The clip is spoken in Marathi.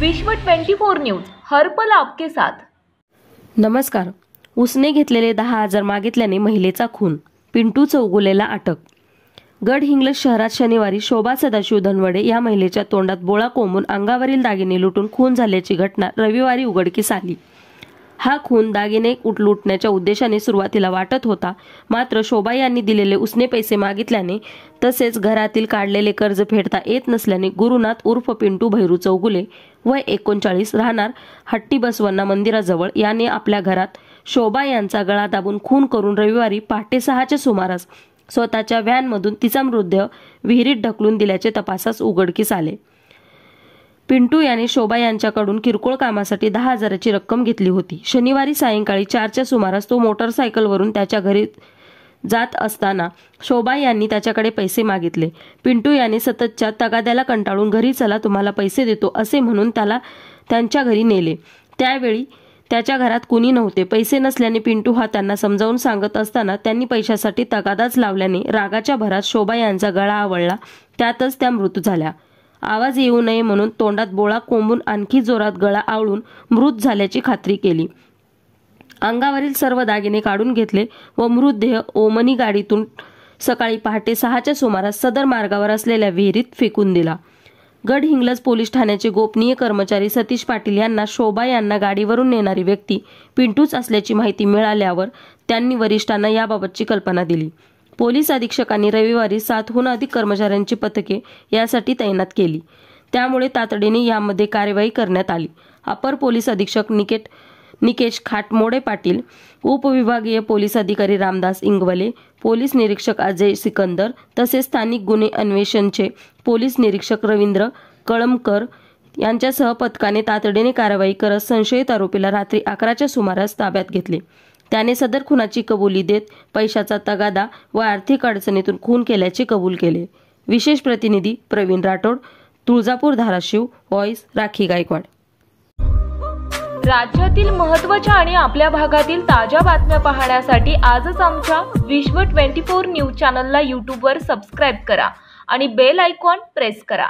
विश्व 24 न्यूज हर पल आपके साथ। नमस्कार। उसने घेतलेले 10,000 मागितल्याने महिलेचा खून, पिंटू चौगुलेला अटक। गडहिंग्लज शहरात शनिवारी शोभा सदाशिव धनवडे या महिलेच्या तोंडात बोळा कोंबून अंगावरील दागिने लुटून खून झाल्याची घटना रविवारी उघडकीस आली। हा खून दागिने लुटण्याच्या उद्देशाने सुरुवातीला वाटत होता, मात्र शोभा यांनी दिलेले उसने पैसे मागितल्याने तसेच घरातील काढलेले कर्ज फेडता येत नसल्याने गुरुनाथ उर्फ पिंटू भैरू चौगुले वय 39 राहणार हट्टी बसवण्णा मंदिराजवळ याने आपल्या घरात शोभा यांचा गळा दाबून खून करून रविवारी पहाटे 6च्या सुमारास स्वतःच्या व्हॅनमधून तिचा मृतदेह विहिरीत ढकलून दिल्याचे तपासास उघडकीस आले। पिंटू याने शोभा यांच्याकडून किरकोळ कामासाठी 10,000ची रक्कम घेतली होती। शनिवारी सायंकाळी 4च्या सुमारास तो मोटरसायकलवरून त्याच्या घरी जात असताना शोभा यांनी त्याच्याकडे पैसे मागितले। पिंटू यांनी सततच्या तगाद्याला कंटाळून घरी चला तुम्हाला पैसे देतो असे म्हणून त्याला त्यांच्या घरी नेले। त्यावेळी त्याच्या घरात कुणी नव्हते। पैसे नसल्याने पिंटू हा त्यांना समजावून सांगत असताना त्यांनी पैशासाठी तगादाच लावल्याने रागाच्या भरात शोभा यांचा गळा आवळला, त्यातच त्या मृत झाल्या। आवाज येऊ नये म्हणून तोंडात बोळा कोंबून आणखी जोरात गळा आवळून मृत झाल्याची खात्री केली। अंगावरील सर्व दागिने काढून घेतले व मृतदेह ओमनी गाडीतून सकाळी पहाटे 6च्या सुमारास सदर मार्गावर असलेल्या विहिरीत फेकून दिला। गडहिंग्लज पोलीस ठाण्याचे गोपनीय कर्मचारी सतीश पाटील यांना शोभा यांना गाडीवरून नेणारी व्यक्ती पिंटूच असल्याची माहिती मिळाल्यावर त्यांनी वरिष्ठांना याबाबतची कल्पना दिली। पोलीस अधीक्षकांनी रविवारी 7हून अधिक कर्मचाऱ्यांची पथके यासाठी तैनात केली, त्यामुळे तातडीने यामध्ये कार्यवाही करण्यात आली। अपर पोलीस अधीक्षक निकेश खाटमोडे पाटील, उपविभागीय पोलीस अधिकारी रामदास इंगवले, पोलीस निरीक्षक अजय सिकंदर तसेच स्थानिक गुन्हे अन्वेषणचे पोलीस निरीक्षक रवींद्र कळमकर यांच्यासह पथकाने तातडीने कारवाई करत संशयित आरोपीला रात्री 11च्या सुमारास ताब्यात घेतले। त्याने सदर खुनाची कबुली देत पैशाचा तगादा व आर्थिक अडचणीतून खून केल्याचे कबूल केले। विशेष प्रतिनिधी प्रवीण राठोड, तुळजापूर धाराशिव, व्हॉइस राखी गायकवाड। राज्यातील महत्त्वाच्या आणि आपल्या भागातील ताज्या बातम्या पाहण्यासाठी आजच आमच्या विश्व 24 न्यूज चॅनलला YouTube वर सबस्क्राइब करा आणि बेल आयकॉन प्रेस करा।